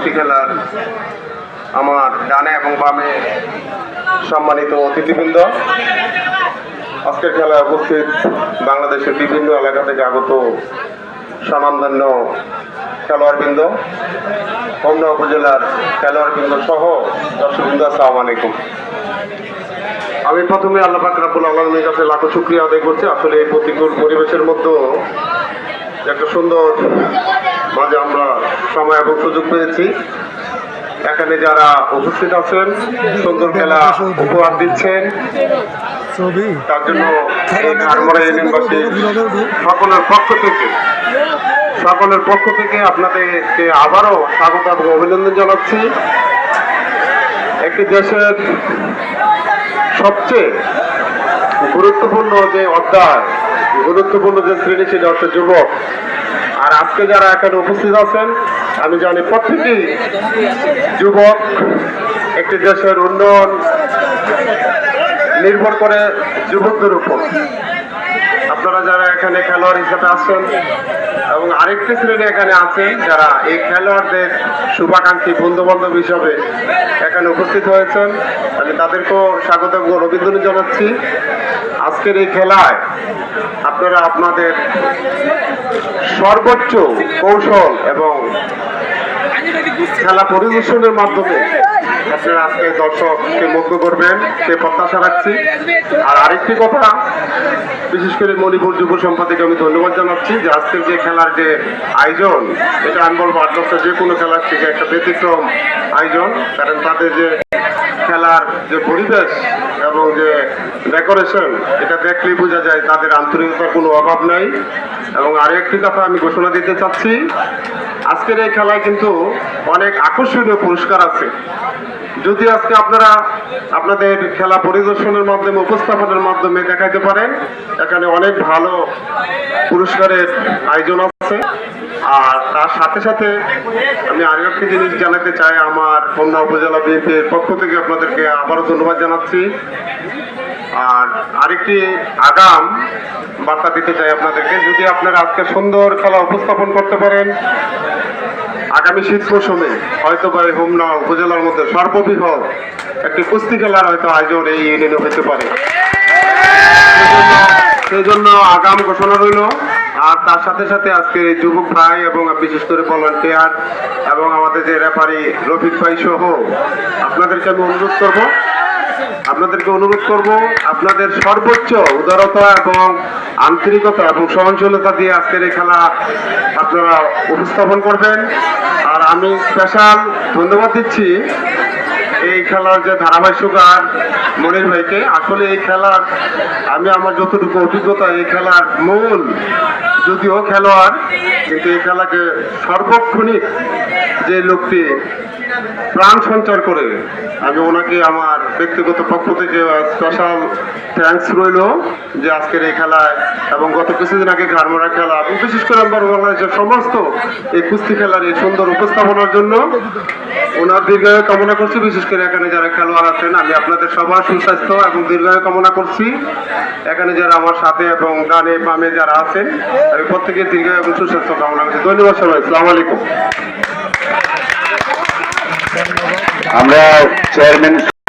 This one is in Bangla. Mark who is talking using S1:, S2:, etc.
S1: কুস্তি খেলার আমার ডানে এবং বামে সম্মানিত অতিথিবৃন্দ, আজকের খেলায় উপস্থিত বাংলাদেশের বিভিন্ন এলাকা থেকে আগত স্বনামধন্য খেলোয়াড়বৃন্দ, হোমনা উপজেলার খেলোয়াড়বৃন্দ সহ দর্শকবৃন্দ, আসসালামু আলাইকুম। আমি প্রথমে আল্লাহ পাক রব্বুল আলামিনের কাছে লাখো শুকরিয়া আদায় করছি। আসলে এই প্রতিকূল পরিবেশের মধ্যেও একটা সুন্দর মাঝে আমরা সময় এবং সুযোগ পেয়েছি। এখানে যারা উপস্থিত আছেন, সুন্দর খেলা উপহার দিচ্ছেন, তার জন্য সকলের পক্ষ থেকে আপনাদেরকে আবারও স্বাগত এবং অভিনন্দন জানাচ্ছি। একটি দেশের সবচেয়ে গুরুত্বপূর্ণ যে অধ্যায়, গুরুত্বপূর্ণ যে শ্রেণী, সেটা হচ্ছে যুবক। আর আজকে যারা এখানে উপস্থিত আছেন, আমি জানি প্রত্যেকেই যুবক। একটি দেশের উন্নয়ন নির্ভর করে যুবকদের উপর। আপনারা যারা এখানে খেলোয়াড় হিসাবে আছেন এবং আরেকটি শ্রেণী এখানে আছেন যারা এই খেলোয়াড়দের শুভাকাঙ্ক্ষী বন্ধু বান্ধব হিসাবে এখানে উপস্থিত হয়েছেন, আমি তাদেরকেও স্বাগত এবং অভিনন্দন জানাচ্ছি। আজকের এই খেলায় আপনারা আপনাদের সর্বোচ্চ কৌশল এবং খেলা পরিদর্শনের মাধ্যমে আপনারা আজকে দর্শককে মুগ্ধ করবেন সে প্রত্যাশা রাখছি। আর আরেকটি কথা, বিশেষ করে মণিপুর যুব সম্পাদকে আমি ধন্যবাদ জানাচ্ছি যে আজকের যে খেলার যে আয়োজন, এটা আমি বলবো আটদশটা যে কোনো খেলার থেকে একটা ব্যতিক্রম আয়োজন। কারণ তাদের যে খেলার যে পরিবেশ এবং যে ডেকোরেশন, এটা দেখলেই বোঝা যায় তাদের আন্তরিকতার কোনো অভাব নাই। এবং আরও একটি কথা আমি ঘোষণা দিতে চাচ্ছি, আজকের এই খেলায় কিন্তু অনেক আকর্ষণীয় পুরস্কার আছে। যদি আজকে আপনারা আপনাদের খেলা পরিদর্শনের মাধ্যমে, উপস্থাপনের মাধ্যমে দেখাতে পারেন, এখানে অনেক ভালো পুরস্কারের আয়োজন আছে। আর তার সাথে সাথে আমি আরও একটি জিনিস জানাতে চাই, আমার হোমনা উপজেলা বিএনপির পক্ষ থেকে আপনাদেরকে আবারও ধন্যবাদ জানাচ্ছি। আর আরেকটি আগাম বার্তা দিতে চাই আপনাদেরকে, যদি আপনারা আজকে সুন্দর খেলা উপস্থাপন করতে পারেন, আগামী শীত মৌসুমে হয়তো বা হোমনা উপজেলার মধ্যে সর্ববৃহৎ একটি কুস্তি খেলার হয়তো আয়োজন এই ইউনিয়নে হতে পারে। সেই জন্য আগাম ঘোষণা রইল। আর তার সাথে সাথে আজকে যুবক ভাই এবং বিশেষ করে ভলান্টিয়ার এবং আমাদের যে রেফারি রফিক ভাই সহ আপনাদেরকে আমি অনুরোধ করব আপনাদের সর্বোচ্চ উদারতা এবং আন্তরিকতা এবং সহনশীলতা দিয়ে আজকের এই খেলা আপনারা উপস্থাপন করবেন। আর আমি স্পেশাল ধন্যবাদ দিচ্ছি এই খেলার যে ধারাভাষ্যকার মনির ভাইকে। আসলে এই খেলার আমি আমার যতটুকু অভিজ্ঞতা, এই খেলার মূল যদিও খেলোয়াড়, কিন্তু এই খেলাকে সর্বক্ষণিক যে লোকটি প্রাণ সঞ্চার করে, আমি ওনাকে আমার ব্যক্তিগত পক্ষ থেকে স্পেশাল থ্যাঙ্কস রইল যে আজকের এই খেলায় এবং গত কিছুদিন আগে ঘাড়মোড়া খেলা এবং বিশেষ করে আমরা বাংলাদেশের সমস্ত এই কুস্তি খেলার এই সুন্দর উপস্থাপনার জন্য ওনার দীর্ঘায়ু কামনা করছি। বিশেষ করে এখানে যারা খেলোয়াড় আছেন, আমি আপনাদের সবার সুস্বাস্থ্য এবং দীর্ঘায়ু কামনা করছি। এখানে যারা আমার সাথে এবং ডানে বামে যারা আছেন, আমি প্রত্যেকের দীর্ঘায়ু এবং সুস্বাস্থ্য কামনা করছি। ধন্যবাদ সবাই, আসসালামু আলাইকুম।
S2: আমরা চেয়ারম্যান